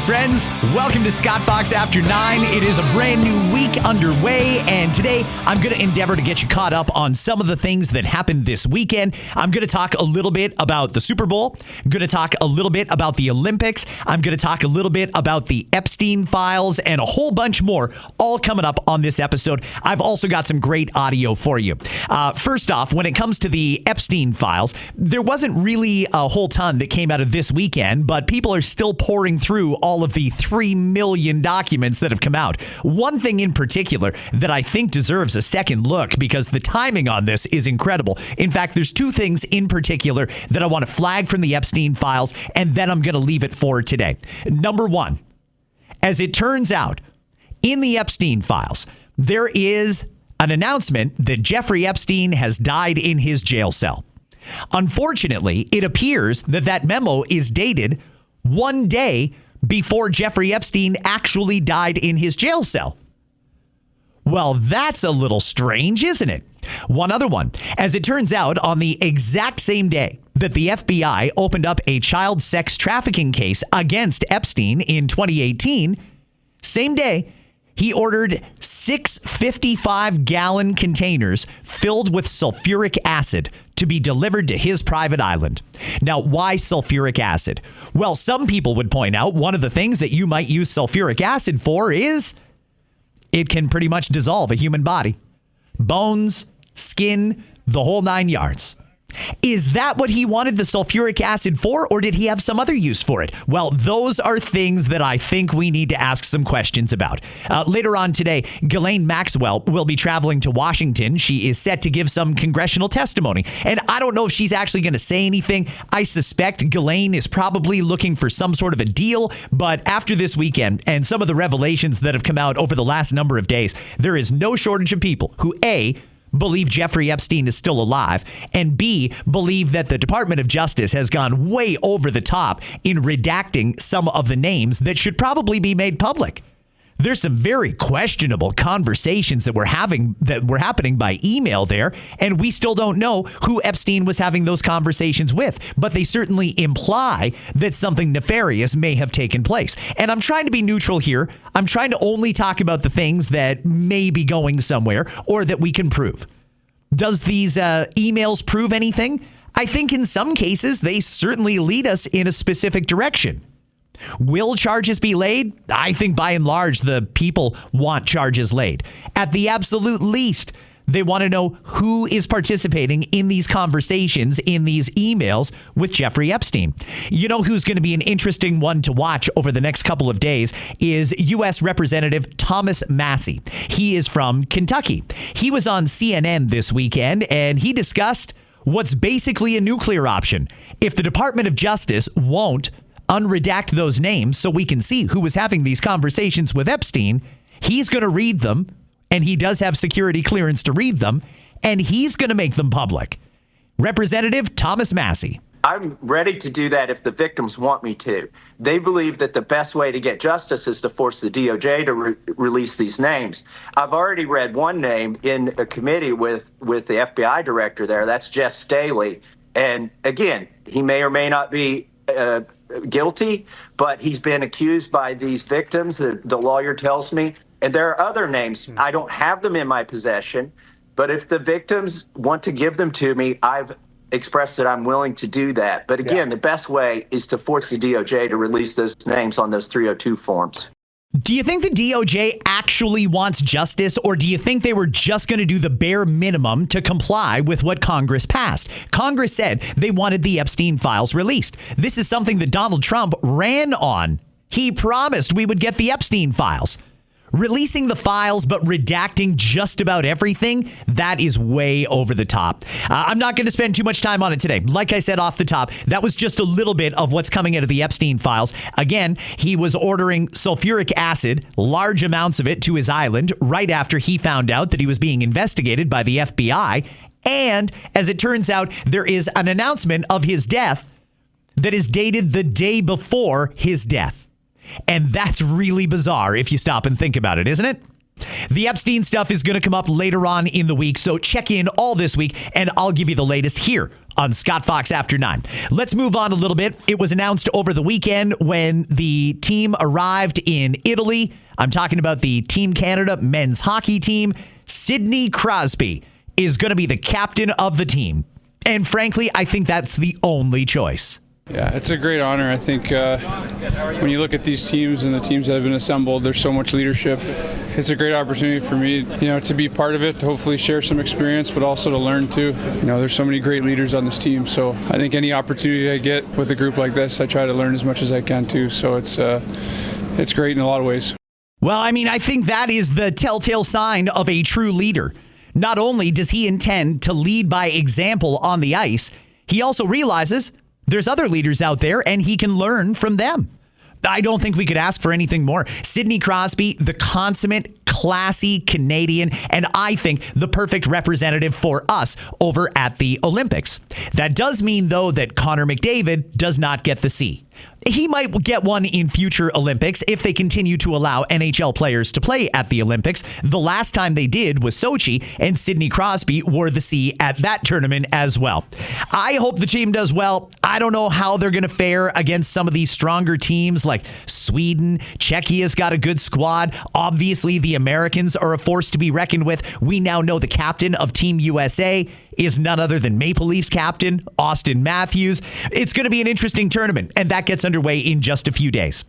friends. Welcome to Scott Fox After 9. It is a brand new week underway, and today I'm going to endeavor to get you caught up on some of the things that happened this weekend. I'm going to talk a little bit about the Super Bowl. I'm going to talk a little bit about the Olympics. I'm going to talk a little bit about the Epstein Files and a whole bunch more, all coming up on this episode. I've also got some great audio for you. First off, when it comes to the Epstein Files, there wasn't really a whole ton that came out of this weekend, but people are still pouring through all of the 3 million documents that have come out. One thing in particular that I think deserves a second look because the timing on this is incredible. In fact, there's two things in particular that I want to flag from the Epstein Files, and then I'm going to leave it for today. Number one, as it turns out, in the Epstein Files, there is an announcement that Jeffrey Epstein has died in his jail cell. Unfortunately, it appears that that memo is dated one day before Jeffrey Epstein actually died in his jail cell. Well, that's a little strange, isn't it? One other one. As it turns out, on the exact same day that the FBI opened up a child sex trafficking case against Epstein in 2018, same day, he ordered 6 55-gallon containers filled with sulphuric acid to be delivered to his private island. Now, why sulphuric acid? Well, some people would point out one of the things that you might use sulphuric acid for is it can pretty much dissolve a human body. Bones, skin, the whole 9 yards. Is that what he wanted the sulphuric acid for, or did he have some other use for it? Well, those are things that I think we need to ask some questions about. Later on today, Ghislaine Maxwell will be traveling to Washington. She is set to give some congressional testimony, and I don't know if she's actually going to say anything. I suspect Ghislaine is probably looking for some sort of a deal, but after this weekend and some of the revelations that have come out over the last number of days, there is no shortage of people who, A, believe Jeffrey Epstein is still alive, and B, believe that the Department of Justice has gone way over the top in redacting some of the names that should probably be made public. There's some very questionable conversations that were happening by email there, and we still don't know who Epstein was having those conversations with, but they certainly imply that something nefarious may have taken place. And I'm trying to be neutral here. I'm trying to only talk about the things that may be going somewhere or that we can prove. Does these emails prove anything? I think in some cases, they certainly lead us in a specific direction. Will charges be laid? I think by and large, the people want charges laid. At the absolute least, they want to know who is participating in these conversations, in these emails with Jeffrey Epstein. You know who's going to be an interesting one to watch over the next couple of days is U.S. Representative Thomas Massie. He is from Kentucky. He was on CNN this weekend, and he discussed what's basically a nuclear option. If the Department of Justice won't unredact those names so we can see who was having these conversations with Epstein, he's going to read them, and he does have security clearance to read them, and he's going to make them public. Representative Thomas Massie. I'm ready to do that if the victims want me to. They believe that the best way to get justice is to force the DOJ to release these names. I've already read one name in a committee with the FBI director there. That's Jess Staley. And again, he may or may not be guilty, but he's been accused by these victims, the lawyer tells me. And there are other names. I don't have them in my possession, but if the victims want to give them to me, I've expressed that I'm willing to do that. But again, the best way is to force the DOJ to release those names on those 302 forms. Do you think the DOJ actually wants justice, or do you think they were just going to do the bare minimum to comply with what Congress passed? Congress said they wanted the Epstein Files released. This is something that Donald Trump ran on. He promised we would get the Epstein Files. Releasing the files but redacting just about everything, that is way over the top. I'm not going to spend too much time on it today. Like I said off the top, that was just a little bit of what's coming out of the Epstein Files. Again, he was ordering sulphuric acid, large amounts of it, to his island right after he found out that he was being investigated by the FBI. And as it turns out, there is an announcement of his death that is dated the day before his death. And that's really bizarre if you stop and think about it, isn't it? The Epstein stuff is going to come up later on in the week, so check in all this week, and I'll give you the latest here on Scott Fox After 9. Let's move on a little bit. It was announced over the weekend when the team arrived in Italy. I'm talking about the Team Canada men's hockey team. Sidney Crosby is going to be the captain of the team. And frankly, I think that's the only choice. Yeah, it's a great honor. I think when you look at these teams and the teams that have been assembled, there's so much leadership. It's a great opportunity for me, to be part of it, to hopefully share some experience, but also to learn too. There's so many great leaders on this team, so I think any opportunity I get with a group like this, I try to learn as much as I can too. So it's great in a lot of ways. Well, I think that is the telltale sign of a true leader. Not only does he intend to lead by example on the ice, he also realizes there's other leaders out there and he can learn from them. I don't think we could ask for anything more. Sidney Crosby, the consummate, classy Canadian, and I think the perfect representative for us over at the Olympics. That does mean, though, that Connor McDavid does not get the C. He might get one in future Olympics if they continue to allow NHL players to play at the Olympics. The last time they did was Sochi, and Sidney Crosby wore the C at that tournament as well. I hope the team does well. I don't know how they're going to fare against some of these stronger teams like Sweden. Czechia's got a good squad. Obviously, the Americans are a force to be reckoned with. We now know the captain of Team USA is none other than Maple Leafs captain, Austin Matthews. It's going to be an interesting tournament, and that gets underway in just a few days.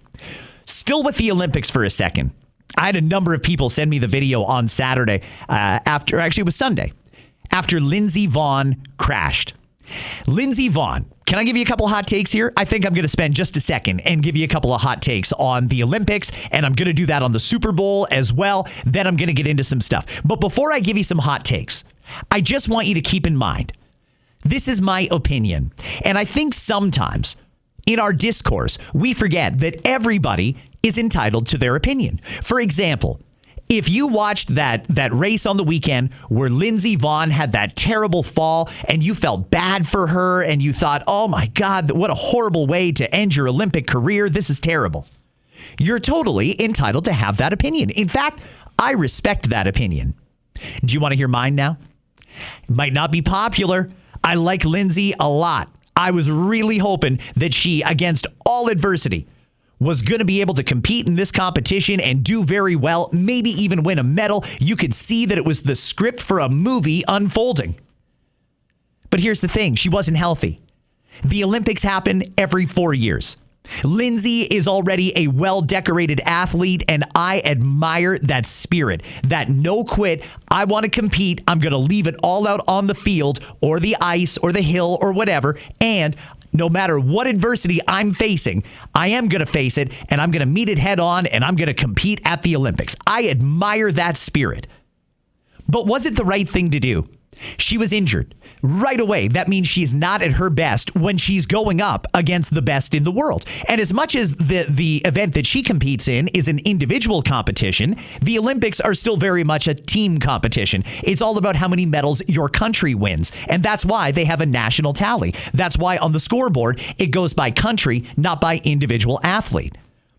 Still with the Olympics for a second. I had a number of people send me the video on Saturday it was Sunday, after Lindsey Vonn crashed. Lindsey Vonn, can I give you a couple of hot takes here? I think I'm going to spend just a second and give you a couple of hot takes on the Olympics, and I'm going to do that on the Super Bowl as well. Then I'm going to get into some stuff. But before I give you some hot takes, I just want you to keep in mind, this is my opinion. And I think sometimes in our discourse, we forget that everybody is entitled to their opinion. For example, if you watched that race on the weekend where Lindsey Vonn had that terrible fall and you felt bad for her and you thought, oh my God, what a horrible way to end your Olympic career. This is terrible. You're totally entitled to have that opinion. In fact, I respect that opinion. Do you want to hear mine now? It might not be popular. I like Lindsey a lot. I was really hoping that she, against all adversity, was going to be able to compete in this competition and do very well, maybe even win a medal. You could see that it was the script for a movie unfolding. But here's the thing. She wasn't healthy. The Olympics happen every 4 years. Lindsey is already a well-decorated athlete, and I admire that spirit, that no quit. I want to compete. I'm going to leave it all out on the field or the ice or the hill or whatever. And no matter what adversity I'm facing, I am going to face it, and I'm going to meet it head on, and I'm going to compete at the Olympics. I admire that spirit. But was it the right thing to do? She was injured right away. That means she's not at her best when she's going up against the best in the world. And as much as the event that she competes in is an individual competition, the Olympics are still very much a team competition. It's all about how many medals your country wins. And that's why they have a national tally. That's why on the scoreboard, it goes by country, not by individual athlete.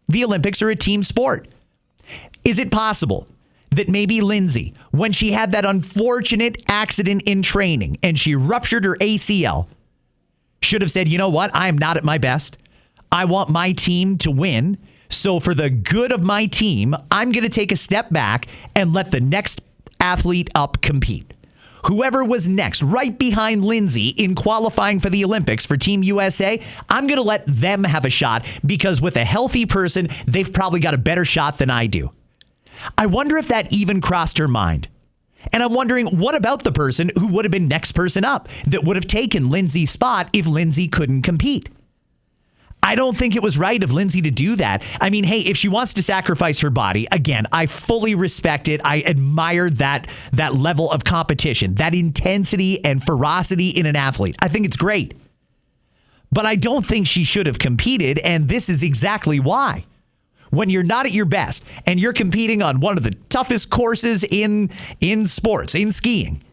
The Olympics are a team sport. Is it possible that maybe Lindsey, when she had that unfortunate accident in training and she ruptured her ACL, should have said, you know what? I am not at my best. I want my team to win. So for the good of my team, I'm going to take a step back and let the next athlete up compete. Whoever was next, right behind Lindsey in qualifying for the Olympics for Team USA, I'm going to let them have a shot because with a healthy person, they've probably got a better shot than I do. I wonder if that even crossed her mind. And I'm wondering, what about the person who would have been next person up that would have taken Lindsey's spot if Lindsey couldn't compete? I don't think it was right of Lindsey to do that. I mean, hey, if she wants to sacrifice her body, again, I fully respect it. I admire that level of competition, that intensity and ferocity in an athlete. I think it's great. But I don't think she should have competed, and this is exactly why. When you're not at your best and you're competing on one of the toughest courses in sports, in skiing,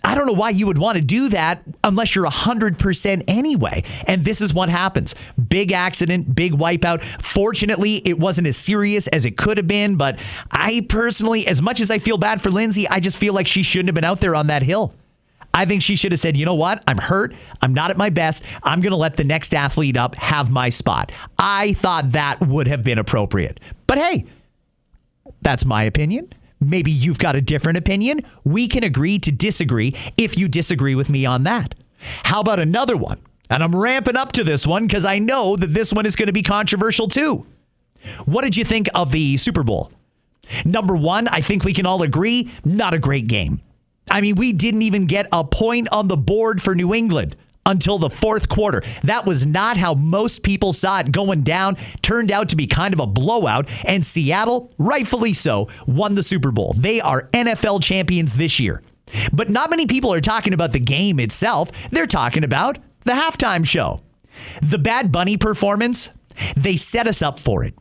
I don't know why you would want to do that unless you're 100% anyway. And this is what happens. big accident, big wipeout. Fortunately, it wasn't as serious as it could have been, but I personally, as much as I feel bad for Lindsey, I just feel like she shouldn't have been out there on that hill. I think she should have said, you know what? I'm hurt. I'm not at my best. I'm going to let the next athlete up have my spot. I thought that would have been appropriate. But hey, that's my opinion. Maybe you've got a different opinion. We can agree to disagree if you disagree with me on that. How about another one? And I'm ramping up to this one because I know that this one is going to be controversial too. What did you think of the Super Bowl? Number one, I think we can all agree, not a great game. I mean, we didn't even get a point on the board for New England until the fourth quarter. That was not how most people saw it going down. Turned out to be kind of a blowout, and Seattle, rightfully so, won the Super Bowl. They are NFL champions this year. But not many people are talking about the game itself. They're talking about the halftime show. The Bad Bunny performance, they set us up for it.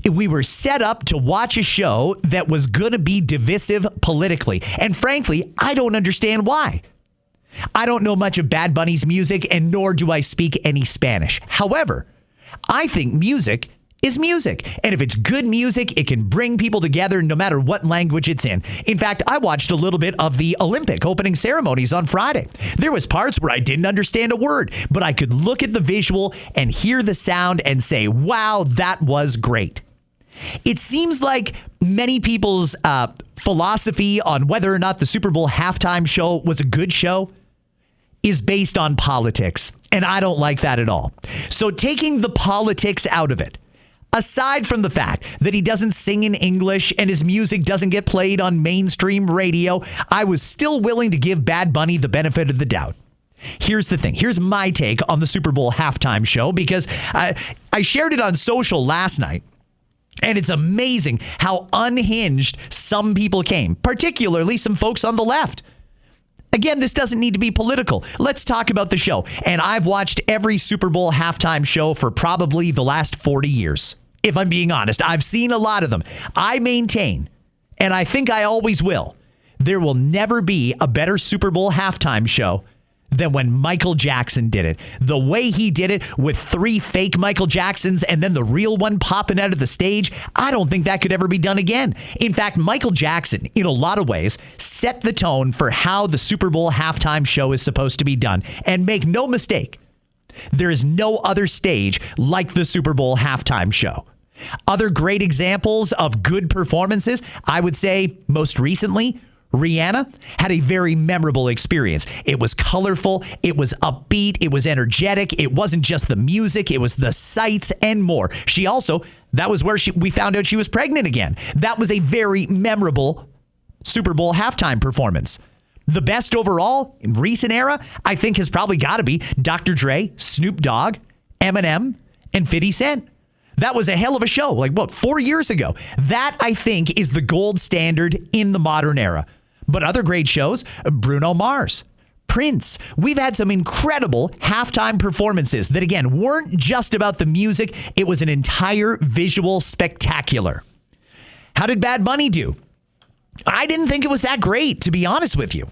We were set up to watch a show that was going to be divisive politically. And frankly, I don't understand why. I don't know much of Bad Bunny's music, and nor do I speak any Spanish. However, I think music is music. And if it's good music, it can bring people together no matter what language it's in. In fact, I watched a little bit of the Olympic opening ceremonies on Friday. There was parts where I didn't understand a word, but I could look at the visual and hear the sound and say, wow, that was great. It seems like many people's philosophy on whether or not the Super Bowl halftime show was a good show is based on politics. And I don't like that at all. So taking the politics out of it, aside from the fact that he doesn't sing in English and his music doesn't get played on mainstream radio, I was still willing to give Bad Bunny the benefit of the doubt. Here's the thing. Here's my take on the Super Bowl halftime show, because I shared it on social last night. And it's amazing how unhinged some people came, particularly some folks on the left. Again, this doesn't need to be political. Let's talk about the show. And I've watched every Super Bowl halftime show for probably the last 40 years. If I'm being honest, I've seen a lot of them. I maintain, and I think I always will, there will never be a better Super Bowl halftime show than when Michael Jackson did it. The way he did it with 3 fake Michael Jacksons and then the real one popping out of the stage, I don't think that could ever be done again. In fact, Michael Jackson, in a lot of ways, set the tone for how the Super Bowl halftime show is supposed to be done. And make no mistake, there is no other stage like the Super Bowl halftime show. Other great examples of good performances, I would say most recently, Rihanna had a very memorable experience. It was colorful, it was upbeat, it was energetic, it wasn't just the music, it was the sights and more. She also, that was where we found out she was pregnant again. That was a very memorable Super Bowl halftime performance. The best overall in recent era, I think, has probably got to be Dr. Dre, Snoop Dogg, Eminem, and 50 Cent. That was a hell of a show, 4 years ago. That, I think, is the gold standard in the modern era. But other great shows, Bruno Mars, Prince. We've had some incredible halftime performances that, again, weren't just about the music. It was an entire visual spectacular. How did Bad Bunny do? I didn't think it was that great, to be honest with you.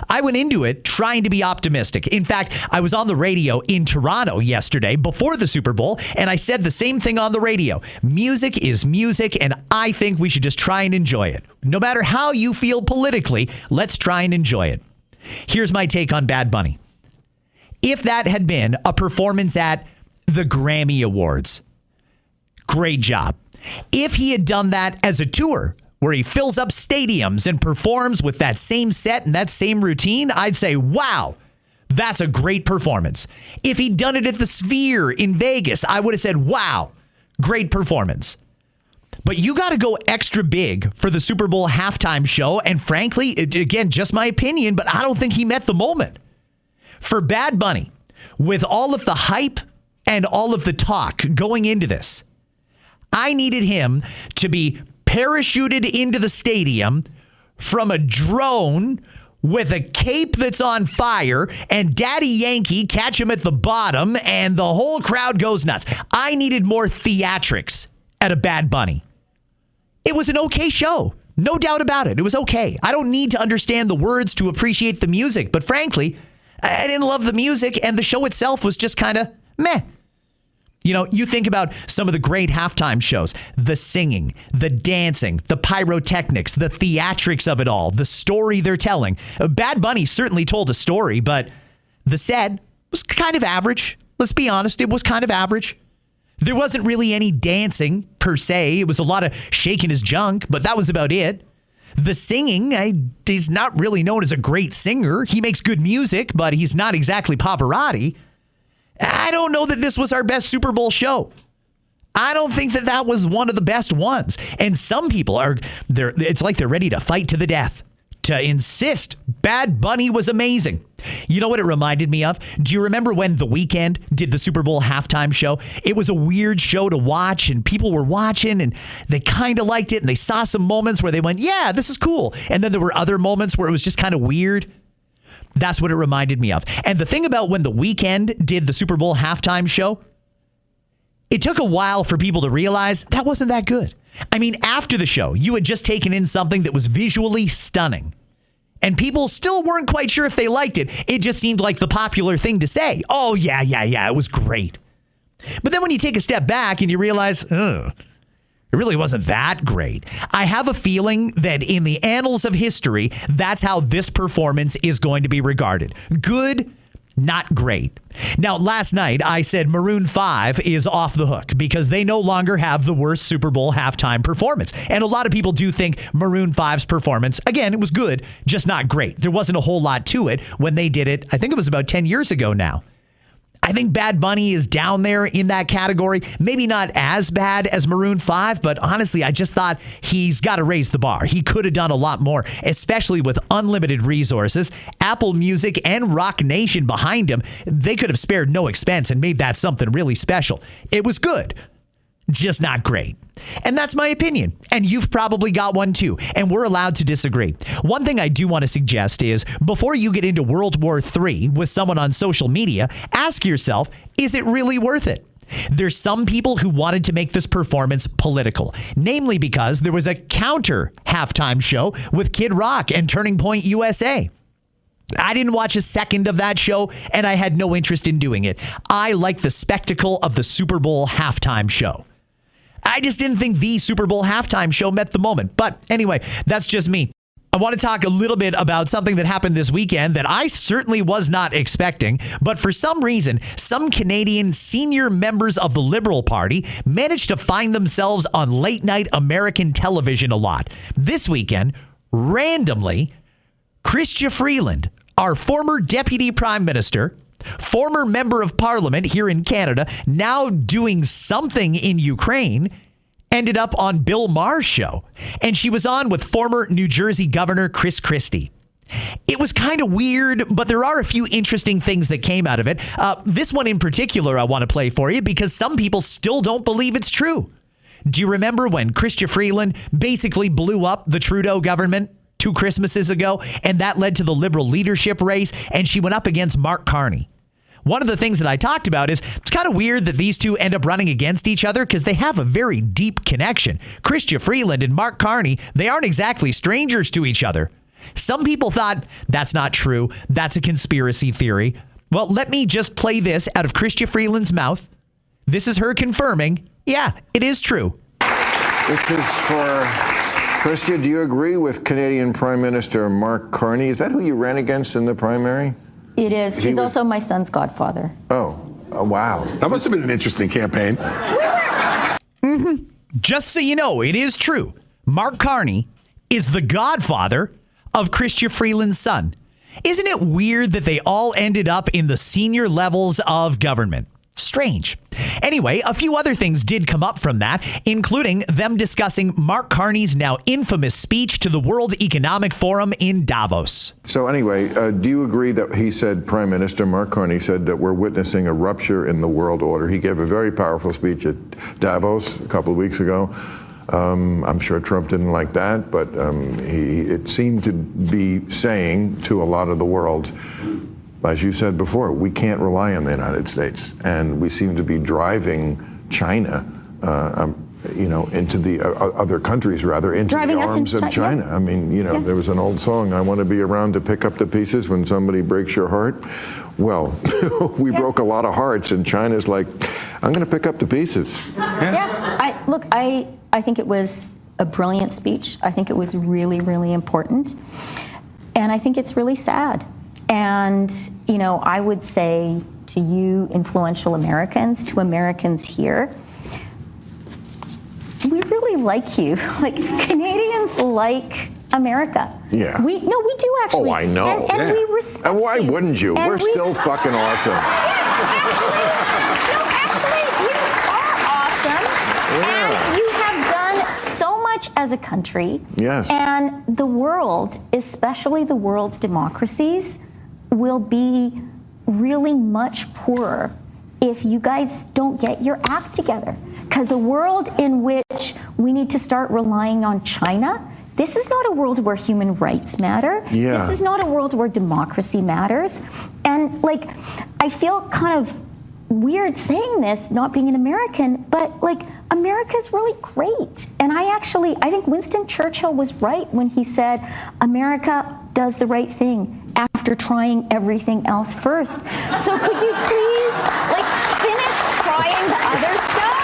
I went into it trying to be optimistic. In fact, I was on the radio in Toronto yesterday before the Super Bowl, and I said the same thing on the radio. Music is music, and I think we should just try and enjoy it. No matter how you feel politically, let's try and enjoy it. Here's my take on Bad Bunny. If that had been a performance at the Grammy Awards, great job. If he had done that as a tour, where he fills up stadiums and performs with that same set and that same routine, I'd say, wow, that's a great performance. If he'd done it at the Sphere in Vegas, I would have said, wow, great performance. But you got to go extra big for the Super Bowl halftime show. And frankly, again, just my opinion, but I don't think he met the moment. For Bad Bunny, with all of the hype and all of the talk going into this, I needed him to be parachuted into the stadium from a drone with a cape that's on fire, and Daddy Yankee catch him at the bottom, and the whole crowd goes nuts. I needed more theatrics at a Bad Bunny. It was an okay show. No doubt about it. It was okay. I don't need to understand the words to appreciate the music, but frankly, I didn't love the music, and the show itself was just kind of meh. You know, you think about some of the great halftime shows, the singing, the dancing, the pyrotechnics, the theatrics of it all, the story they're telling. Bad Bunny certainly told a story, but the set was kind of average. Let's be honest, it was kind of average. There wasn't really any dancing per se. It was a lot of shaking his junk, but that was about it. The singing, he's not really known as a great singer. He makes good music, but he's not exactly Pavarotti. I don't know that this was our best Super Bowl show. I don't think that that was one of the best ones. And some people it's like they're ready to fight to the death, to insist Bad Bunny was amazing. You know what it reminded me of? Do you remember when The Weeknd did the Super Bowl halftime show? It was a weird show to watch, and people were watching, and they kind of liked it, and they saw some moments where they went, yeah, this is cool. And then there were other moments where it was just kind of weird. That's what it reminded me of. And the thing about when The Weeknd did the Super Bowl halftime show, it took a while for people to realize that wasn't that good. I mean, after the show, you had just taken in something that was visually stunning. And people still weren't quite sure if they liked it. It just seemed like the popular thing to say. Oh, yeah, it was great. But then when you take a step back and you realize, it really wasn't that great. I have a feeling that in the annals of history, that's how this performance is going to be regarded. Good, not great. Now, last night, I said Maroon 5 is off the hook because they no longer have the worst Super Bowl halftime performance. And a lot of people do think Maroon 5's performance, again, it was good, just not great. There wasn't a whole lot to it when they did it. I think it was about 10 years ago now. I think Bad Bunny is down there in that category. Maybe not as bad as Maroon 5, but honestly, I just thought he's got to raise the bar. He could have done a lot more, especially with unlimited resources. Apple Music and Rock Nation behind him, they could have spared no expense and made that something really special. It was good, just not great. And that's my opinion. And you've probably got one too. And we're allowed to disagree. One thing I do want to suggest is before you get into World War III with someone on social media, ask yourself, is it really worth it? There's some people who wanted to make this performance political, namely because there was a counter halftime show with Kid Rock and Turning Point USA. I didn't watch a second of that show, and I had no interest in doing it. I like the spectacle of the Super Bowl halftime show. I just didn't think the Super Bowl halftime show met the moment. But anyway, that's just me. I want to talk a little bit about something that happened this weekend that I certainly was not expecting. But for some reason, some Canadian senior members of the Liberal Party managed to find themselves on late night American television a lot. This weekend, randomly, Chrystia Freeland, our former Deputy Prime Minister, former Member of Parliament here in Canada, now doing something in Ukraine, ended up on Bill Maher's show. And she was on with former New Jersey Governor Chris Christie. It was kind of weird, but there are a few interesting things that came out of it. This one in particular I want to play for you because some people still don't believe it's true. Do you remember when Chrystia Freeland basically blew up the Trudeau government 2 Christmases ago, and that led to the Liberal leadership race, and she went up against Mark Carney? One of the things that I talked about is it's kind of weird that these two end up running against each other because they have a very deep connection. Chrystia Freeland and Mark Carney, they aren't exactly strangers to each other. Some people thought that's not true. That's a conspiracy theory. Well, let me just play this out of Chrystia Freeland's mouth. This is her confirming, yeah, it is true. This is for Chrystia. Do you agree with Canadian Prime Minister Mark Carney? Is that who you ran against in the primary? It is. He's also my son's godfather. Oh, wow. That must have been an interesting campaign. Just so you know, it is true. Mark Carney is the godfather of Chrystia Freeland's son. Isn't it weird that they all ended up in the senior levels of government? Strange. Anyway, a few other things did come up from that, including them discussing Mark Carney's now infamous speech to the World Economic Forum in Davos. So anyway, do you agree that he said, Prime Minister Mark Carney said that we're witnessing a rupture in the world order? He gave a very powerful speech at Davos a couple of weeks ago. I'm sure Trump didn't like that, but it seemed to be saying to a lot of the world, as you said before, we can't rely on the United States, and we seem to be driving China, into the other countries, rather, into driving the arms of China. Yeah. I mean, there was an old song, I want to be around to pick up the pieces when somebody breaks your heart. Well, we broke a lot of hearts, and China's like, I'm going to pick up the pieces. Yeah. I think it was a brilliant speech. I think it was really, really important. And I think it's really sad. And, you know, I would say to you, influential Americans, to Americans here, we really like you. Like, Canadians like America. Yeah. We do actually. Oh, I know. And we respect And why you. wouldn't you? And We're still fucking awesome. Actually, you are awesome. Yeah. And you have done so much as a country. Yes. And the world, especially the world's democracies, will be really much poorer if you guys don't get your act together. Because a world in which we need to start relying on China, this is not a world where human rights matter. Yeah. This is not a world where democracy matters. And like, I feel kind of weird saying this, not being an American, but like, America's really great. And I think Winston Churchill was right when he said, America does the right thing after trying everything else first. So could you please, like, finish trying the other stuff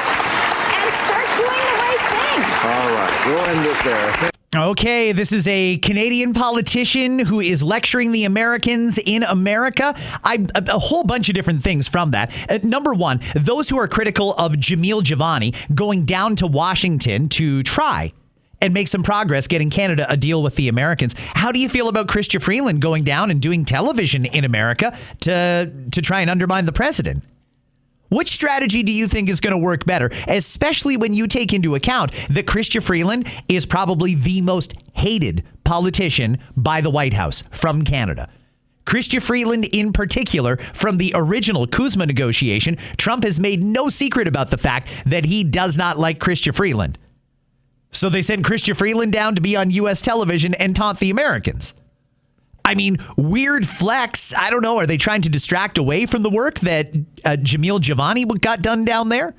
and start doing the right thing? All right, we'll end it there. Okay, this is a Canadian politician who is lecturing the Americans in America. A whole bunch of different things from that. Number one, those who are critical of Jamil Javani going down to Washington to try and make some progress getting Canada a deal with the Americans. How do you feel about Chrystia Freeland going down and doing television in America to try and undermine the president? Which strategy do you think is going to work better, especially when you take into account that Chrystia Freeland is probably the most hated politician by the White House from Canada? Chrystia Freeland in particular, from the original Kuzma negotiation, Trump has made no secret about the fact that he does not like Chrystia Freeland. So they sent Chrystia Freeland down to be on U.S. television and taunt the Americans. I mean, weird flex. I don't know. Are they trying to distract away from the work that Jamil Javani got done down there?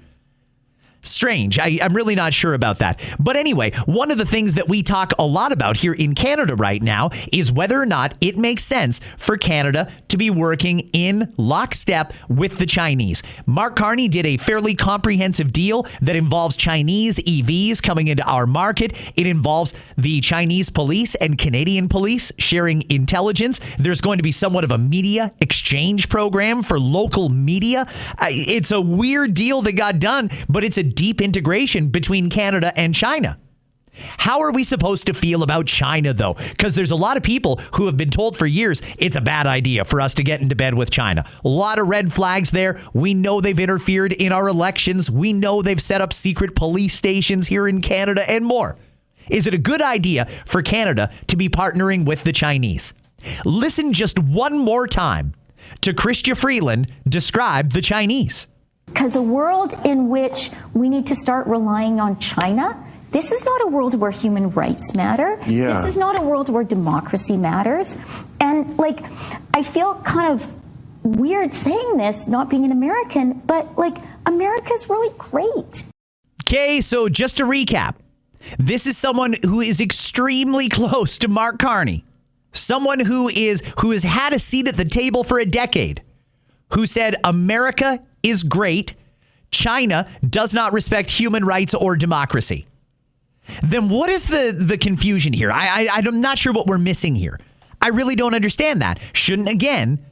Strange. I'm really not sure about that. But anyway, one of the things that we talk a lot about here in Canada right now is whether or not it makes sense for Canada to be working in lockstep with the Chinese. Mark Carney did a fairly comprehensive deal that involves Chinese EVs coming into our market. It involves the Chinese police and Canadian police sharing intelligence. There's going to be somewhat of a media exchange program for local media. It's a weird deal that got done, but it's a deep integration between Canada and China. How are we supposed to feel about China, though? Because there's a lot of people who have been told for years it's a bad idea for us to get into bed with China. A lot of red flags there. We know they've interfered in our elections. We know they've set up secret police stations here in Canada and more. Is it a good idea for Canada to be partnering with the Chinese? Listen just one more time to Chrystia Freeland describe the Chinese. Because a world in which we need to start relying on China, this is not a world where human rights matter. Yeah. This is not a world where democracy matters. And like, I feel kind of weird saying this, not being an American, but like, America's really great. Okay, so just to recap, this is someone who is extremely close to Mark Carney. Someone who has had a seat at the table for a decade, who said America is great. China does not respect human rights or democracy. Then what is the confusion here? I'm not sure what we're missing here. I really don't understand that. Shouldn't, again,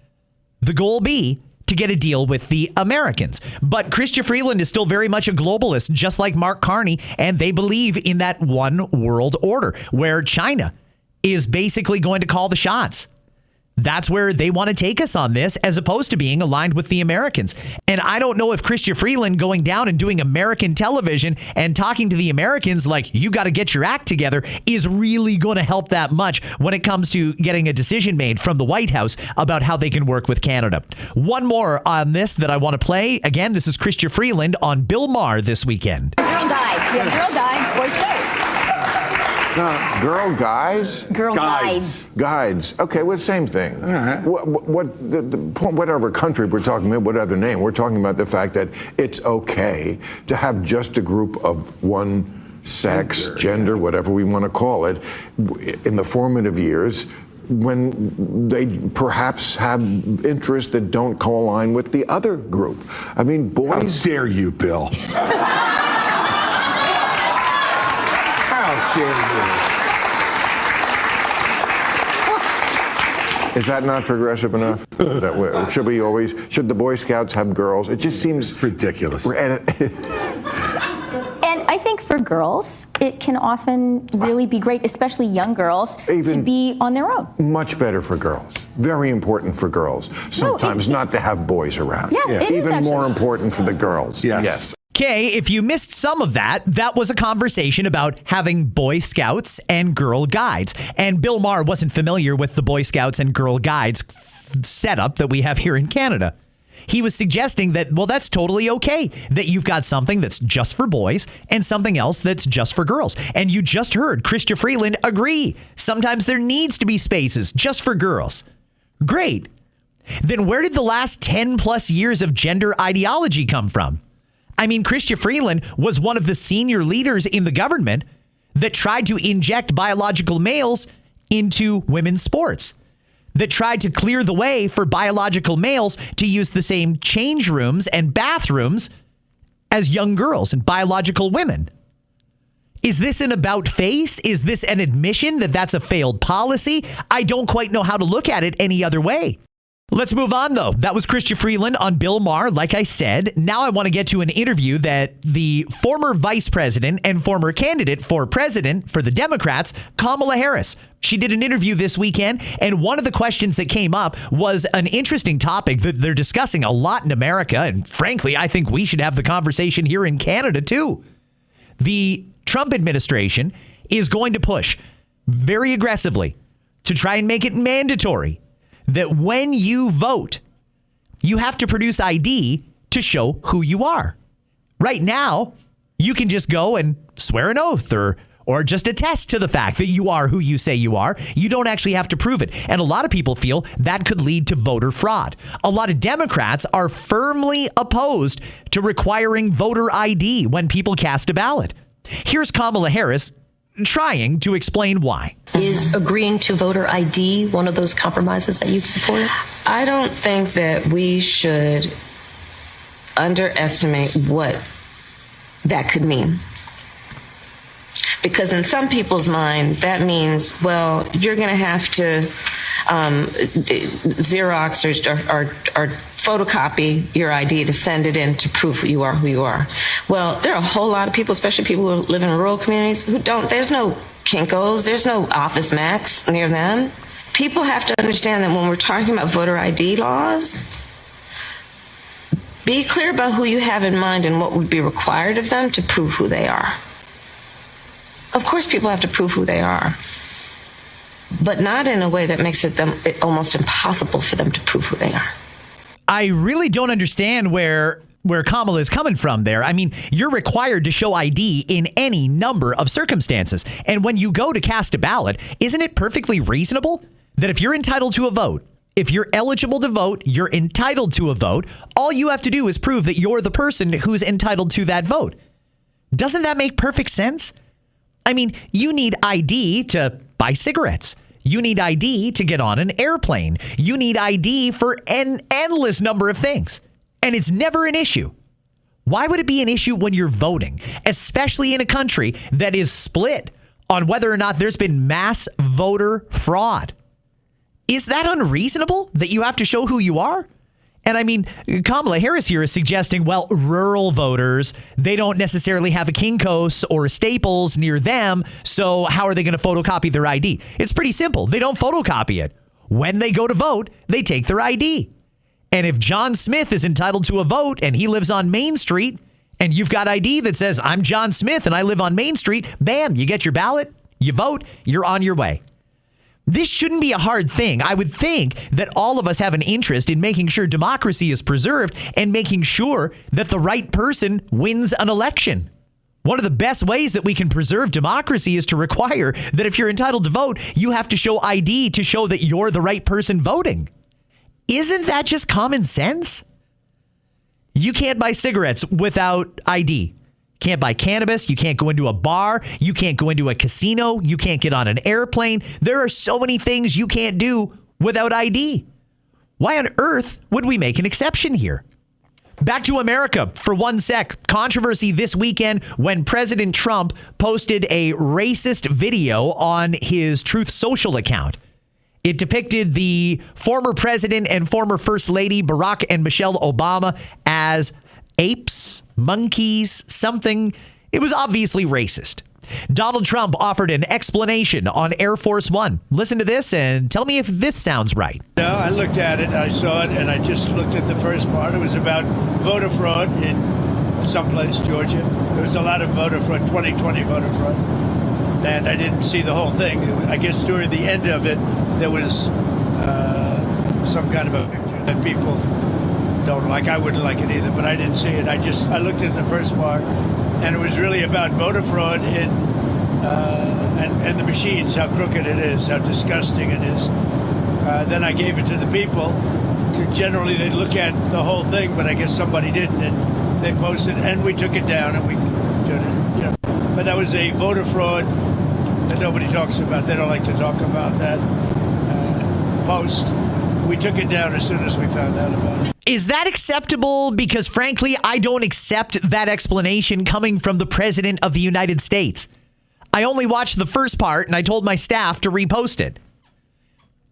the goal be to get a deal with the Americans? But Chrystia Freeland is still very much a globalist, just like Mark Carney, and they believe in that one world order where China is basically going to call the shots. That's where they want to take us on this, as opposed to being aligned with the Americans. And I don't know if Chrystia Freeland going down and doing American television and talking to the Americans like, you got to get your act together, is really going to help that much when it comes to getting a decision made from the White House about how they can work with Canada. One more on this that I want to play. Again, this is Chrystia Freeland on Bill Maher this weekend. Girl Guides. We have Girl Guides, Boy Scouts. Girl guys? Girl Guides. Guides. Okay, well, same thing. Whatever country we're talking about, what other name, we're talking about the fact that it's okay to have just a group of one sex, gender, whatever we want to call it, in the formative years, when they perhaps have interests that don't co-align with the other group. I mean, boys... How dare you, Bill? How dare you? Is that not progressive enough? Should the Boy Scouts have girls? It just seems ridiculous. And I think for girls, it can often really be great, especially young girls, to be on their own. Much better for girls. Very important for girls. Sometimes not to have boys around. Yeah, it is even actually more important for the girls. Yes. Okay, if you missed some of that, that was a conversation about having Boy Scouts and Girl Guides. And Bill Maher wasn't familiar with the Boy Scouts and Girl Guides setup that we have here in Canada. He was suggesting that, well, that's totally okay, that you've got something that's just for boys and something else that's just for girls. And you just heard Chrystia Freeland agree. Sometimes there needs to be spaces just for girls. Great. Then where did the last 10 plus years of gender ideology come from? I mean, Chrystia Freeland was one of the senior leaders in the government that tried to inject biological males into women's sports, that tried to clear the way for biological males to use the same change rooms and bathrooms as young girls and biological women. Is this an about face? Is this an admission that that's a failed policy? I don't quite know how to look at it any other way. Let's move on, though. That was Chrystia Freeland on Bill Maher, like I said. Now I want to get to an interview that the former vice president and former candidate for president for the Democrats, Kamala Harris. She did an interview this weekend, and one of the questions that came up was an interesting topic that they're discussing a lot in America, and frankly, I think we should have the conversation here in Canada, too. The Trump administration is going to push very aggressively to try and make it mandatory that when you vote, you have to produce ID to show who you are. Right now, you can just go and swear an oath or just attest to the fact that you are who you say you are. You don't actually have to prove it. And a lot of people feel that could lead to voter fraud. A lot of Democrats are firmly opposed to requiring voter ID when people cast a ballot. Here's Kamala Harris trying to explain why. Is agreeing to voter ID one of those compromises that you support? I don't think that we should underestimate what that could mean. Because in some people's mind, that means, well, you're going to have to Xerox or photocopy your ID to send it in to prove you are who you are. Well, there are a whole lot of people, especially people who live in rural communities, who don't. There's no Kinko's, there's no Office Max near them. People have to understand that when we're talking about voter ID laws, be clear about who you have in mind and what would be required of them to prove who they are. Of course, people have to prove who they are, but not in a way that makes it almost impossible for them to prove who they are. I really don't understand where Kamala is coming from there. I mean, you're required to show ID in any number of circumstances. And when you go to cast a ballot, isn't it perfectly reasonable that if you're entitled to a vote, if you're eligible to vote, you're entitled to a vote, all you have to do is prove that you're the person who's entitled to that vote? Doesn't that make perfect sense? I mean, you need ID to buy cigarettes. You need ID to get on an airplane. You need ID for an endless number of things. And it's never an issue. Why would it be an issue when you're voting, especially in a country that is split on whether or not there's been mass voter fraud? Is that unreasonable that you have to show who you are? And I mean, Kamala Harris here is suggesting, well, rural voters, they don't necessarily have a Kinko's or a Staples near them. So how are they going to photocopy their ID? It's pretty simple. They don't photocopy it. When they go to vote, they take their ID. And if John Smith is entitled to a vote and he lives on Main Street and you've got ID that says I'm John Smith and I live on Main Street, bam, you get your ballot, you vote, you're on your way. This shouldn't be a hard thing. I would think that all of us have an interest in making sure democracy is preserved and making sure that the right person wins an election. One of the best ways that we can preserve democracy is to require that if you're entitled to vote, you have to show ID to show that you're the right person voting. Isn't that just common sense? You can't buy cigarettes without ID. Can't buy cannabis. You can't go into a bar. You can't go into a casino. You can't get on an airplane. There are so many things you can't do without ID. Why on earth would we make an exception here? Back to America for one sec. Controversy this weekend when President Trump posted a racist video on his Truth Social account. It depicted the former president and former First Lady Barack and Michelle Obama as apes, monkeys, something. It was obviously racist. Donald Trump offered an explanation on Air Force One. Listen to this and tell me if this sounds right. No, I looked at it, I saw it, and I just looked at the first part. It was about voter fraud in someplace, Georgia. There was a lot of voter fraud, 2020 voter fraud, and I didn't see the whole thing. I guess during the end of it, there was some kind of a picture that people don't like. I wouldn't like it either, but I didn't see it. I looked at the first part, and it was really about voter fraud and the machines, how crooked it is, how disgusting it is. Then I gave it to the people. Generally, they look at the whole thing, but I guess somebody didn't, and they posted, and we took it down, and we turned it. You know. But that was a voter fraud that nobody talks about. They don't like to talk about that post. We took it down as soon as we found out about it. Is that acceptable? Because frankly, I don't accept that explanation coming from the President of the United States. I only watched the first part and I told my staff to repost it.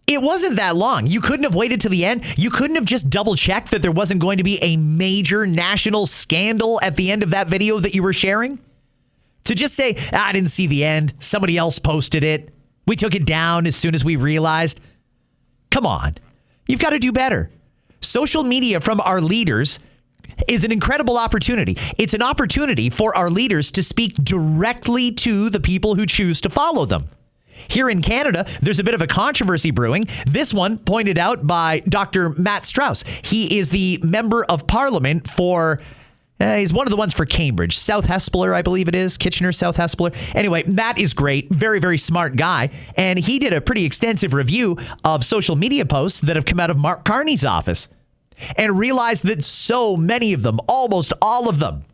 It wasn't that long. You couldn't have waited to the end. You couldn't have just double checked that there wasn't going to be a major national scandal at the end of that video that you were sharing. To just say, I didn't see the end. Somebody else posted it. We took it down as soon as we realized. Come on. You've got to do better. Social media from our leaders is an incredible opportunity. It's an opportunity for our leaders to speak directly to the people who choose to follow them. Here in Canada, there's a bit of a controversy brewing. This one pointed out by Dr. Matt Strauss. He is the member of parliament for, he's one of the ones for Cambridge, South Hespeler, I believe it is, Kitchener, South Hespeler. Anyway, Matt is great, very, very smart guy. And he did a pretty extensive review of social media posts that have come out of Mark Carney's office and realized that so many of them, almost all of them,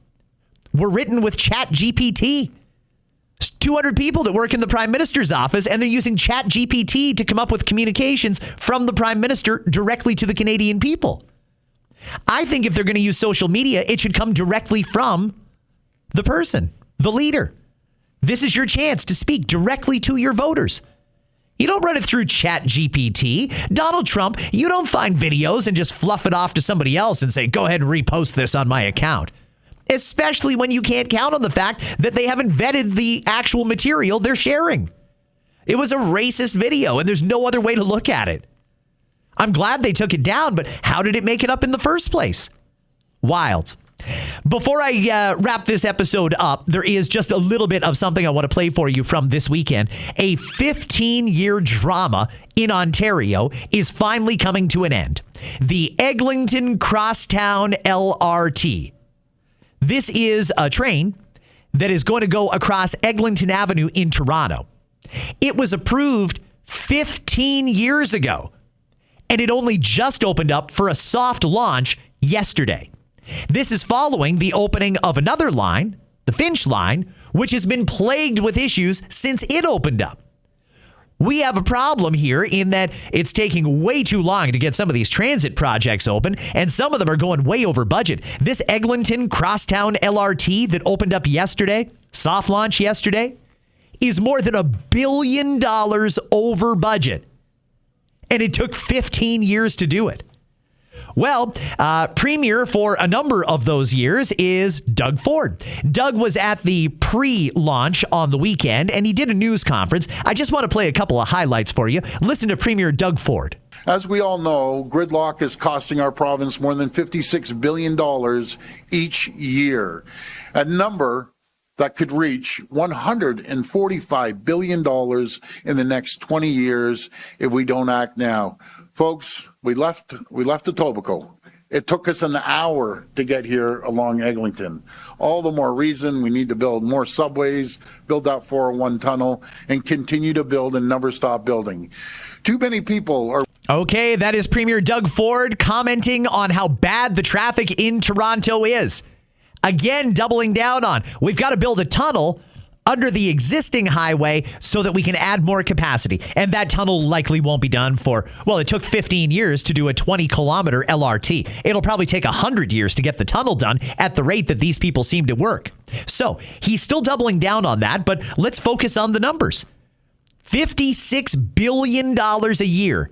were written with ChatGPT. 200 people that work in the Prime Minister's office, and they're using ChatGPT to come up with communications from the Prime Minister directly to the Canadian people. I think if they're going to use social media, it should come directly from the person, the leader. This is your chance to speak directly to your voters. You don't run it through ChatGPT. Donald Trump, you don't find videos and just fluff it off to somebody else and say, go ahead and repost this on my account. Especially when you can't count on the fact that they haven't vetted the actual material they're sharing. It was a racist video, and there's no other way to look at it. I'm glad they took it down, but how did it make it up in the first place? Wild. Before I wrap this episode up, there is just a little bit of something I want to play for you from this weekend. A 15-year drama in Ontario is finally coming to an end. The Eglinton Crosstown LRT. This is a train that is going to go across Eglinton Avenue in Toronto. It was approved 15 years ago, and it only just opened up for a soft launch yesterday. This is following the opening of another line, the Finch line, which has been plagued with issues since it opened up. We have a problem here in that it's taking way too long to get some of these transit projects open, and some of them are going way over budget. This Eglinton Crosstown LRT that opened up yesterday, soft launch yesterday, is more than $1 billion over budget. And it took 15 years to do it. Well, premier for a number of those years is Doug Ford. Doug was at the pre-launch on the weekend, and he did a news conference. I just want to play a couple of highlights for you. Listen to Premier Doug Ford. As we all know, gridlock is costing our province more than $56 billion each year, a number that could reach $145 billion in the next 20 years if we don't act now. Folks, we left Etobicoke. It took us an hour to get here along Eglinton. All the more reason we need to build more subways, build that 401 tunnel, and continue to build and never stop building. Too many people are... Okay, that is Premier Doug Ford commenting on how bad the traffic in Toronto is. again doubling down on, we've got to build a tunnel under the existing highway so that we can add more capacity. And that tunnel likely won't be done for, well, it took 15 years to do a 20-kilometer LRT. It'll probably take 100 years to get the tunnel done at the rate that these people seem to work. So he's still doubling down on that, but let's focus on the numbers. $56 billion a year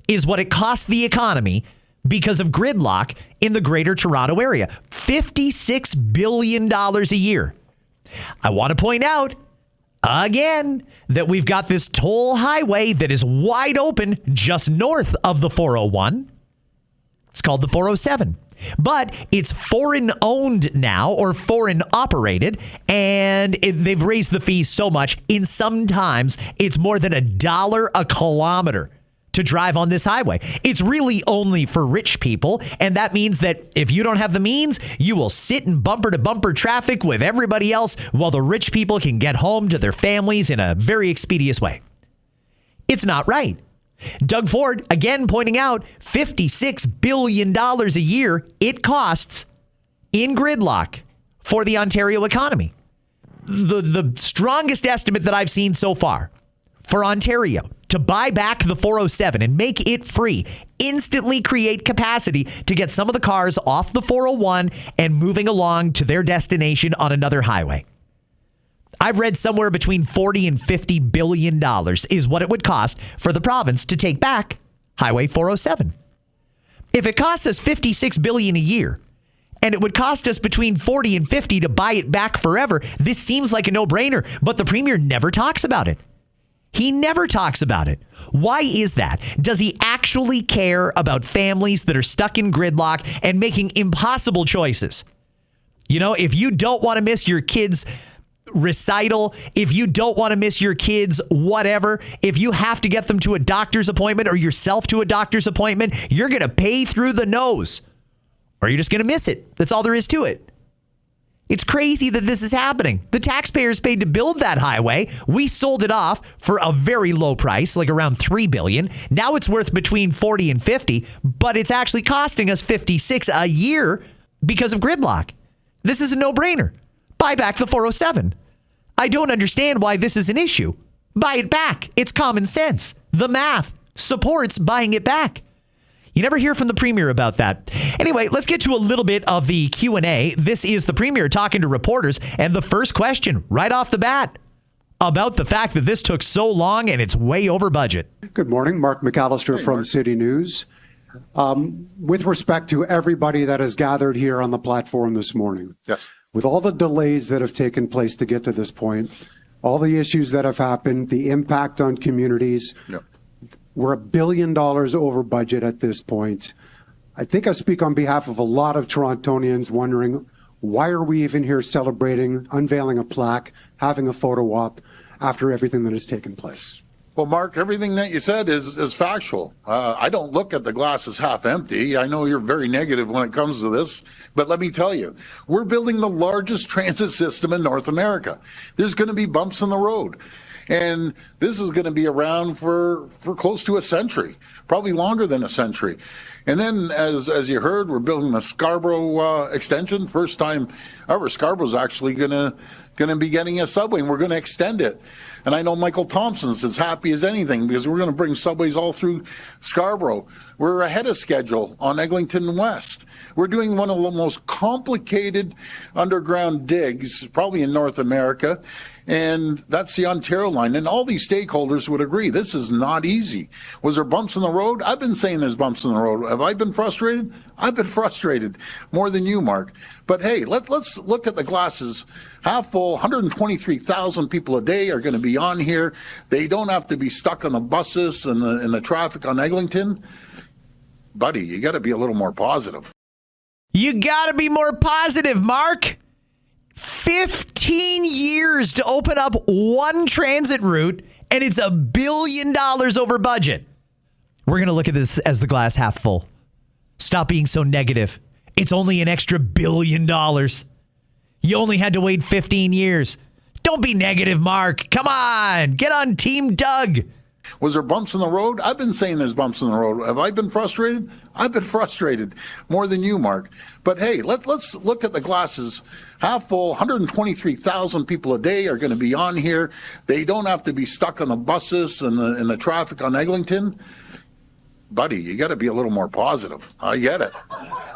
is what it costs the economy because of gridlock in the Greater Toronto Area. $56 billion a year. I want to point out, again, that we've got this toll highway that is wide open just north of the 401. It's called the 407. But it's foreign owned now, or foreign operated, and they've raised the fees so much, in sometimes it's more than $1 a kilometer to drive on this highway. It's really only for rich people, and that means that if you don't have the means, you will sit in bumper-to-bumper traffic with everybody else while the rich people can get home to their families in a very expeditious way. It's not right. Doug Ford, again pointing out, $56 billion a year it costs in gridlock for the Ontario economy. The strongest estimate that I've seen so far for Ontario to buy back the 407 and make it free, instantly create capacity to get some of the cars off the 401 and moving along to their destination on another highway. I've read somewhere between $40 and $50 billion is what it would cost for the province to take back Highway 407. If it costs us $56 billion a year, and it would cost us between 40 and 50 to buy it back forever, this seems like a no-brainer, but the Premier never talks about it. He never talks about it. Why is that? Does he actually care about families that are stuck in gridlock and making impossible choices? You know, if you don't want to miss your kids' recital, if you don't want to miss your kids' whatever, if you have to get them to a doctor's appointment or yourself to a doctor's appointment, you're going to pay through the nose. Or you're just going to miss it. That's all there is to it. It's crazy that this is happening. The taxpayers paid to build that highway. We sold it off for a very low price, like around $3 billion. Now it's worth between 40 and 50, but it's actually costing us 56 a year because of gridlock. This is a no-brainer. Buy back the 407. I don't understand why this is an issue. Buy it back. It's common sense. The math supports buying it back. You never hear from the Premier about that. Anyway, let's get to a little bit of the Q&A. This is the Premier talking to reporters, and the first question right off the bat about the fact that this took so long and it's way over budget. Good morning, Mark McAllister from City News. With respect to everybody that has gathered here on the platform this morning, Yes. with all the delays that have taken place to get to this point, all the issues that have happened, the impact on communities, Yep. we're $1 billion over budget at this point. I think I speak on behalf of a lot of Torontonians wondering, why are we even here celebrating, unveiling a plaque, having a photo op after everything that has taken place? Well, Mark, everything that you said is factual. I don't look at the glass as half empty. I know you're very negative when it comes to this, but let me tell you, we're building the largest transit system in North America. There's going to be bumps in the road. And this is going to be around for close to a century, probably longer than a century. And then, as you heard, we're building the Scarborough extension. First time ever, Scarborough's actually going to be getting a subway, and we're going to extend it. And I know Michael Thompson's as happy as anything because we're going to bring subways all through Scarborough. We're ahead of schedule on Eglinton West. We're doing one of the most complicated underground digs, probably in North America, and that's the Ontario line. And all these stakeholders would agree, this is not easy. Was there bumps in the road? I've been saying there's bumps in the road. Have I been frustrated? I've been frustrated more than you, Mark. But hey, let's look at the glasses half full. 123,000 people a day are going to be on here. They don't have to be stuck on the buses and the traffic on Eglinton. Buddy, you got to be a little more positive. You got to be more positive, Mark. 15 years to open up one transit route, and it's $1 billion over budget. We're going to look at this as the glass half full. Stop being so negative. It's only an extra $1 billion. You only had to wait 15 years. Don't be negative, Mark. Come on. Get on Team Doug. Was there bumps in the road? I've been saying there's bumps in the road. Have I been frustrated? I've been frustrated more than you, Mark. But hey, let's look at the glasses half full. 123,000 people a day are going to be on here. They don't have to be stuck on the buses and the traffic on Eglinton. Buddy, you got to be a little more positive. I get it.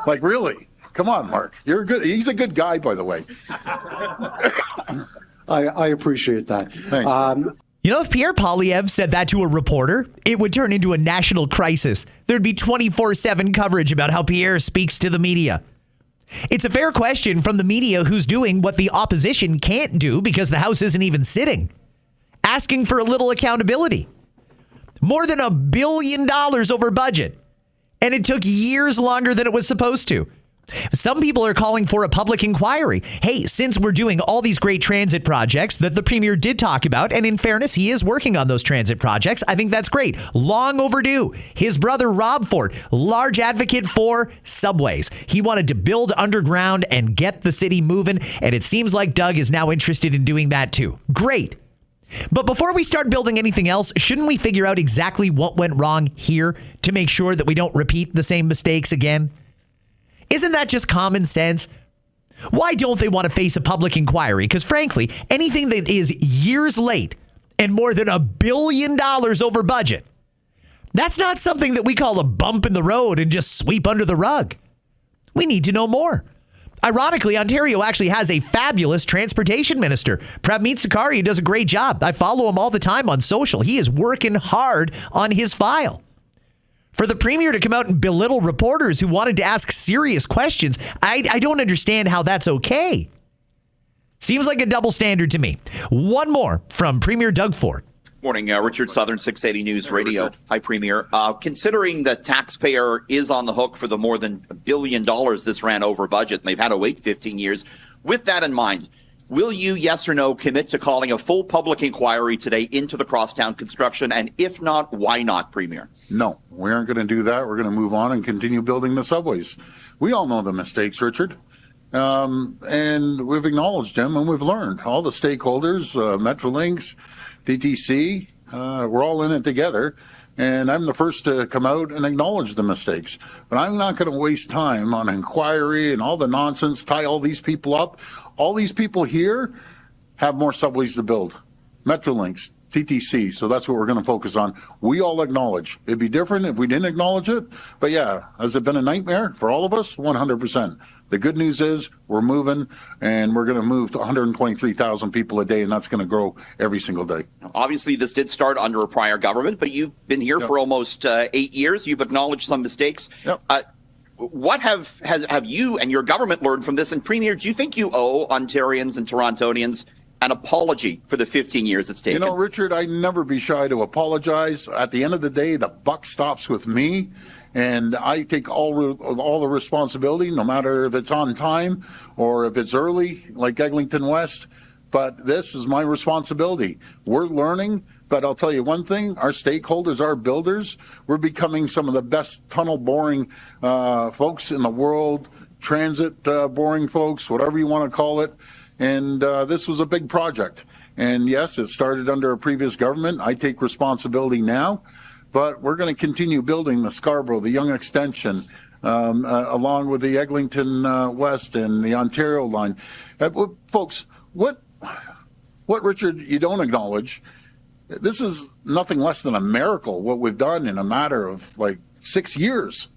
Like, really? Come on, Mark. You're good. He's a good guy, by the way. I appreciate that. Thanks. You know, if Pierre Poilievre said that to a reporter, it would turn into a national crisis. There'd be 24/7 coverage about how Pierre speaks to the media. It's a fair question from the media who's doing what the opposition can't do because the House isn't even sitting. Asking for a little accountability. More than $1 billion over budget. And it took years longer than it was supposed to. Some people are calling for a public inquiry. Hey, since we're doing all these great transit projects that the premier did talk about, and in fairness, he is working on those transit projects. I think that's great. Long overdue. His brother, Rob Ford, large advocate for subways. He wanted to build underground and get the city moving, and it seems like Doug is now interested in doing that too. Great. But before we start building anything else, shouldn't we figure out exactly what went wrong here to make sure that we don't repeat the same mistakes again? Isn't that just common sense? Why don't they want to face a public inquiry? Because frankly, anything that is years late and more than $1 billion over budget, that's not something that we call a bump in the road and just sweep under the rug. We need to know more. Ironically, Ontario actually has a fabulous transportation minister. Pravmeet Sakari does a great job. I follow him all the time on social. He is working hard on his file. For the premier to come out and belittle reporters who wanted to ask serious questions, I don't understand how that's okay. Seems like a double standard to me. One more from Premier Doug Ford. Morning, Richard Southern, 680 News Radio. Hi, Premier. Considering the taxpayer is on the hook for the more than $1 billion this ran over budget, and they've had to wait 15 years, with that in mind, will you, yes or no, commit to calling a full public inquiry today into the Crosstown construction? And if not, why not, Premier? No, we aren't going to do that. We're going to move on and continue building the subways. We all know the mistakes, Richard. And we've acknowledged them and we've learned. All the stakeholders, Metrolinx, DTC, we're all in it together. And I'm the first to come out and acknowledge the mistakes. But I'm not going to waste time on inquiry and all the nonsense, tie all these people up. All these people here have more subways to build. Metrolinx, TTC, so that's what we're going to focus on. We all acknowledge. It'd be different if we didn't acknowledge it. But yeah, has it been a nightmare for all of us? 100%. The good news is we're moving, and we're going to move to 123,000 people a day, and that's going to grow every single day. Obviously, this did start under a prior government, but you've been here for almost 8 years. You've acknowledged some mistakes. Yep. What have you and your government learned from this? And Premier, do you think you owe Ontarians and Torontonians an apology for the 15 years it's taken? You know, Richard, I'd never be shy to apologize. At the end of the day, the buck stops with me, and I take all the responsibility, no matter if it's on time or if it's early, like Eglinton West. But this is my responsibility. We're learning. But I'll tell you one thing, our stakeholders, our builders, we're becoming some of the best tunnel boring folks in the world, transit boring folks, whatever you want to call it. And this was a big project. And yes, it started under a previous government. I take responsibility now, but we're going to continue building the Scarborough, the Yonge Extension, along with the Eglinton West and the Ontario line. Folks, what, Richard, you don't acknowledge, this is nothing less than a miracle, what we've done in a matter of like 6 years.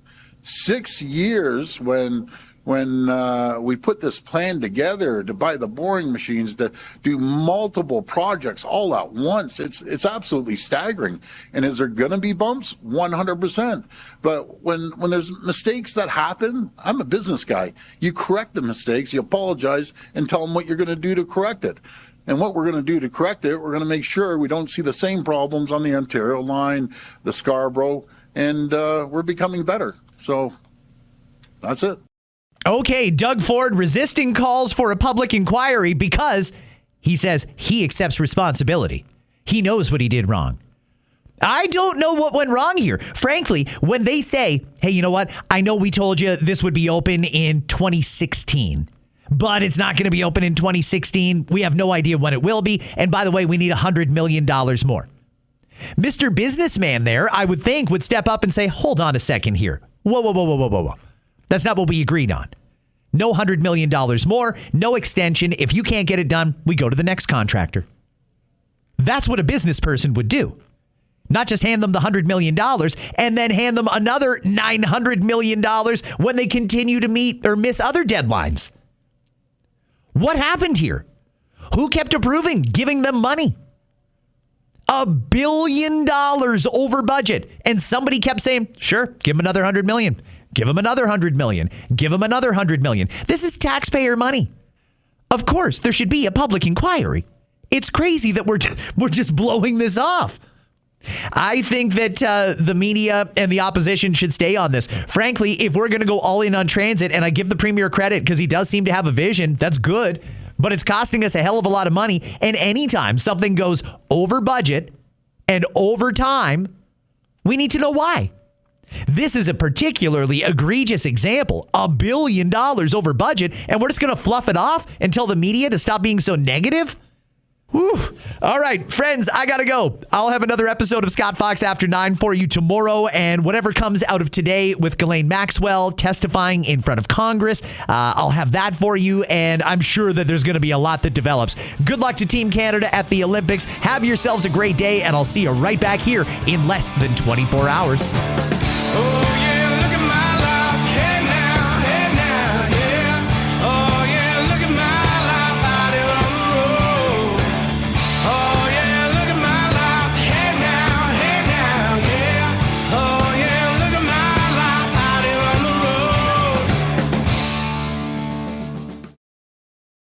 6 years when we put this plan together to buy the boring machines, to do multiple projects all at once. It's absolutely staggering. And is there going to be bumps? 100%. But when there's mistakes that happen, I'm a business guy. You correct the mistakes, you apologize, and tell them what you're going to do to correct it. And what we're going to do to correct it, we're going to make sure we don't see the same problems on the Ontario line, the Scarborough, and we're becoming better. So that's it. Okay, Doug Ford resisting calls for a public inquiry because he says he accepts responsibility. He knows what he did wrong. I don't know what went wrong here. Frankly, when they say, hey, you know what? I know we told you this would be open in 2016. But it's not going to be open in 2016. We have no idea when it will be. And by the way, we need $100 million more. Mr. Businessman there, I would think, would step up and say, hold on a second here. Whoa. That's not what we agreed on. No $100 million more, no extension. If you can't get it done, we go to the next contractor. That's what a business person would do. Not just hand them the $100 million and then hand them another $900 million when they continue to meet or miss other deadlines. What happened here? Who kept approving, giving them money? $1 billion over budget. And somebody kept saying, sure, give them another $100 million. Give them another $100 million. Give them another $100 million. This is taxpayer money. Of course, there should be a public inquiry. It's crazy that we're just blowing this off. I think that the media and the opposition should stay on this. Frankly, if we're going to go all in on transit, and I give the premier credit because he does seem to have a vision, that's good. But it's costing us a hell of a lot of money. And anytime something goes over budget and over time, we need to know why. This is a particularly egregious example. $1 billion over budget, and we're just going to fluff it off and tell the media to stop being so negative? Whew. All right, friends, I got to go. I'll have another episode of Scott Fox After 9 for you tomorrow, and whatever comes out of today with Ghislaine Maxwell testifying in front of Congress, I'll have that for you, and I'm sure that there's going to be a lot that develops. Good luck to Team Canada at the Olympics. Have yourselves a great day, and I'll see you right back here in less than 24 hours.